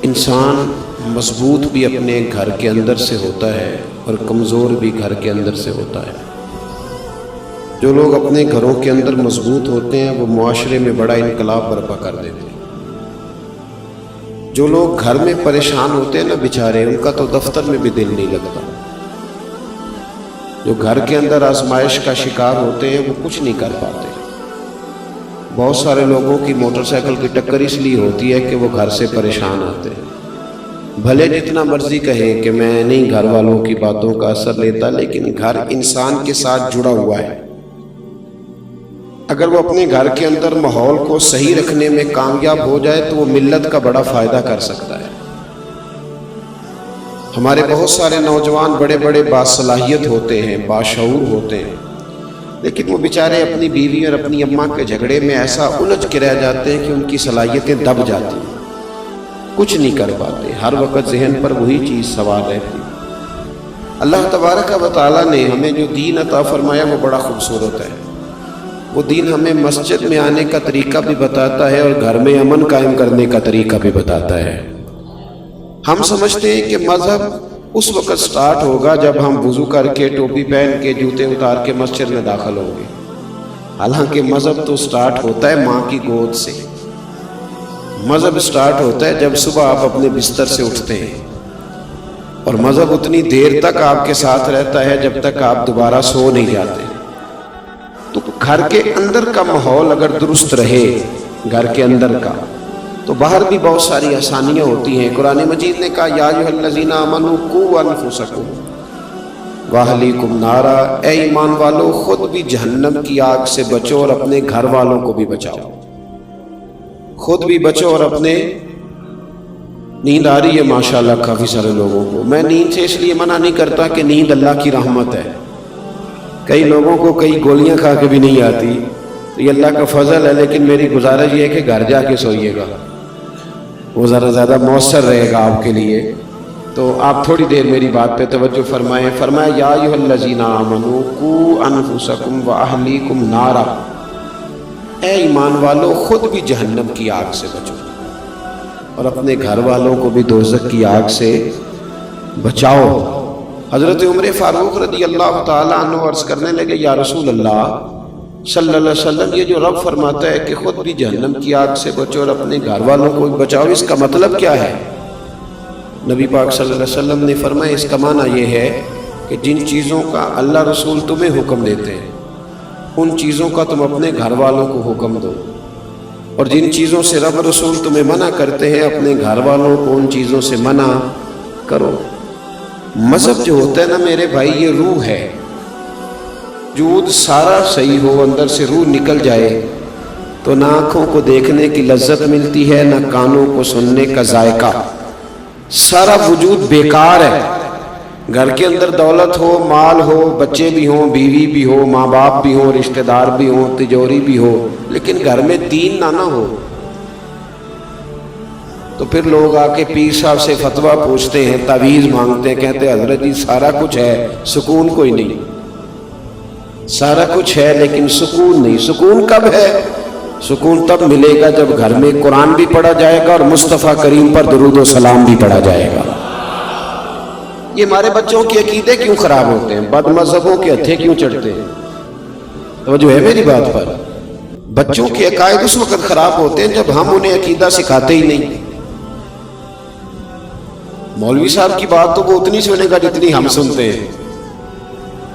انسان مضبوط بھی اپنے گھر کے اندر سے ہوتا ہے اور کمزور بھی گھر کے اندر سے ہوتا ہے۔ جو لوگ اپنے گھروں کے اندر مضبوط ہوتے ہیں وہ معاشرے میں بڑا انقلاب برپا کر دیتے ہیں۔ جو لوگ گھر میں پریشان ہوتے ہیں نا بیچارے، ان کا تو دفتر میں بھی دل نہیں لگتا۔ جو گھر کے اندر آزمائش کا شکار ہوتے ہیں وہ کچھ نہیں کر پاتے۔ بہت سارے لوگوں کی موٹر سائیکل کی ٹکر اس لیے ہوتی ہے کہ وہ گھر سے پریشان آتے ہیں۔ بھلے جتنا مرضی کہے کہ میں نہیں گھر والوں کی باتوں کا اثر لیتا، لیکن گھر انسان کے ساتھ جڑا ہوا ہے۔ اگر وہ اپنے گھر کے اندر ماحول کو صحیح رکھنے میں کامیاب ہو جائے تو وہ ملت کا بڑا فائدہ کر سکتا ہے۔ ہمارے بہت سارے نوجوان بڑے بڑے باصلاحیت ہوتے ہیں، باشعور ہوتے ہیں، لیکن وہ بیچارے اپنی بیوی اور اپنی اماں کے جھگڑے میں ایسا الجھ کے رہ جاتے ہیں کہ ان کی صلاحیتیں دب جاتی ہیں، کچھ نہیں کر پاتے، ہر وقت ذہن پر وہی چیز سوار رہتی۔ اللہ تبارک و تعالیٰ نے ہمیں جو دین عطا فرمایا وہ بڑا خوبصورت ہے۔ وہ دین ہمیں مسجد میں آنے کا طریقہ بھی بتاتا ہے اور گھر میں امن قائم کرنے کا طریقہ بھی بتاتا ہے۔ ہم سمجھتے ہیں کہ مذہب اس وقت سٹارٹ ہوگا جب ہم وضو کر کے، ٹوپی پہن کے، جوتے اتار کے مسجد میں داخل ہوں گے۔ حالانکہ مذہب تو سٹارٹ ہوتا ہے ماں کی گود سے۔ مذہب سٹارٹ ہوتا ہے جب صبح آپ اپنے بستر سے اٹھتے ہیں، اور مذہب اتنی دیر تک آپ کے ساتھ رہتا ہے جب تک آپ دوبارہ سو نہیں جاتے۔ تو گھر کے اندر کا ماحول اگر درست رہے، گھر کے اندر کا، تو باہر بھی بہت ساری آسانیاں ہوتی ہیں۔ قرآن مجید نے کہا یا ایھا الذین آمنوا قوا انفسکم واہلیکم نارا، اے ایمان والو خود بھی جہنم کی آگ سے بچو اور اپنے گھر والوں کو بھی بچاؤ۔ خود بھی بچو اور اپنے، نیند آ رہی ہے ماشاءاللہ کافی سارے لوگوں کو۔ میں نیند سے اس لیے منع نہیں کرتا کہ نیند اللہ کی رحمت ہے، کئی لوگوں کو کئی گولیاں کھا کے بھی نہیں آتی، تو یہ اللہ کا فضل ہے، لیکن میری گزارش یہ ہے کہ گھر جا کے سوئیے گا، وہ ذرا زیادہ مؤثر رہے گا آپ کے لیے۔ تو آپ تھوڑی دیر میری بات پہ توجہ فرمائیں۔ فرمایا یا ایھا الذین آمنوا قوا انفسکم واہلیکم نارا، اے ایمان والو خود بھی جہنم کی آگ سے بچو اور اپنے گھر والوں کو بھی دوزخ کی آگ سے بچاؤ۔ حضرت عمر فاروق رضی اللہ تعالیٰ عنہ عرض کرنے لگے یا رسول اللہ صلی اللہ علیہ وسلم، یہ جو رب فرماتا ہے کہ خود بھی جہنم کی آگ سے بچو اور اپنے گھر والوں کو بھی بچاؤ، اس کا مطلب کیا ہے؟ نبی پاک صلی اللہ علیہ وسلم نے فرمایا اس کا معنی یہ ہے کہ جن چیزوں کا اللہ رسول تمہیں حکم دیتے ہیں ان چیزوں کا تم اپنے گھر والوں کو حکم دو، اور جن چیزوں سے رب رسول تمہیں منع کرتے ہیں اپنے گھر والوں کو ان چیزوں سے منع کرو۔ مذہب جو ہوتا ہے نا میرے بھائی، یہ روح ہے۔ وجود سارا صحیح ہو، اندر سے روح نکل جائے تو نہ آنکھوں کو دیکھنے کی لذت ملتی ہے، نہ کانوں کو سننے کا ذائقہ، سارا وجود بیکار ہے۔ گھر کے اندر دولت ہو، مال ہو، بچے بھی ہوں، بیوی بھی ہو، ماں باپ بھی ہوں، رشتہ دار بھی ہوں، تجوری بھی ہو، لیکن گھر میں دین نہ ہو تو پھر لوگ آ کے پیر صاحب سے فتویٰ پوچھتے ہیں، تعویذ مانگتے ہیں، کہتے ہیں حضرت جی سارا کچھ ہے سکون کوئی نہیں۔ سارا کچھ ہے لیکن سکون نہیں۔ سکون کب ہے؟ سکون تب ملے گا جب گھر میں قرآن بھی پڑھا جائے گا اور مصطفیٰ کریم پر درود و سلام بھی پڑھا جائے گا۔ یہ ہمارے بچوں کے عقیدے کیوں خراب ہوتے ہیں؟ بد مذہبوں کے ہتھے کیوں چڑھتے ہیں؟ توجہ ہے میری بات پر؟ بچوں کے عقائد اس وقت خراب ہوتے ہیں جب ہم انہیں عقیدہ سکھاتے ہی نہیں۔ مولوی صاحب کی بات تو وہ اتنی سنے گا جتنی ہم سنتے ہیں،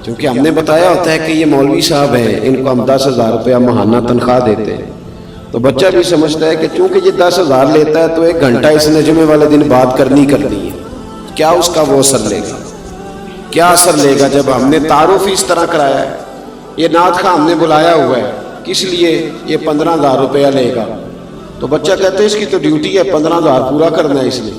کیونکہ ہم نے بتایا ہوتا ہے کہ یہ مولوی صاحب ہیں، ان کو ہم 10,000 روپیہ ماہانہ تنخواہ دیتے ہیں، تو بچہ بھی سمجھتا ہے کہ چونکہ یہ 10,000 لیتا ہے تو 1 گھنٹہ اس نے جمعے والے دن بات کرنی ہے۔ کیا اس کا وہ اثر لے گا؟ کیا اثر لے گا جب ہم نے تعارف اس طرح کرایا ہے؟ یہ نعت خواہ ہم نے بلایا ہوا ہے، کس لیے؟ یہ 15,000 روپیہ لے گا، تو بچہ کہتے ہیں اس کی تو ڈیوٹی ہے 15,000 پورا کرنا ہے اس لیے۔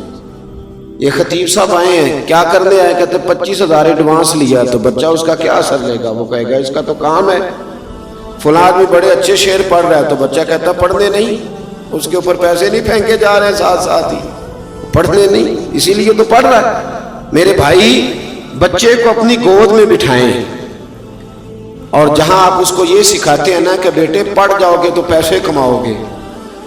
یہ خطیب صاحب آئے ہیں، کیا کرنے آئے؟ کہتے 25,000 ایڈوانس لیا، تو بچہ اس کا کیا اثر لے گا؟ وہ کہے گا اس کا تو کام ہے، فلاں آدمی بڑے اچھے شعر پڑھ رہا ہے، تو بچہ کہتا پڑھنے نہیں، اس کے اوپر پیسے نہیں پھینکے جا رہے ہیں، ساتھ ساتھ ہی پڑھنے نہیں، اسی لیے تو پڑھ رہا ہے۔ میرے بھائی بچے کو اپنی گود میں بٹھائیں، اور جہاں آپ اس کو یہ سکھاتے ہیں نا کہ بیٹے پڑھ جاؤ گے تو پیسے کماؤ گے،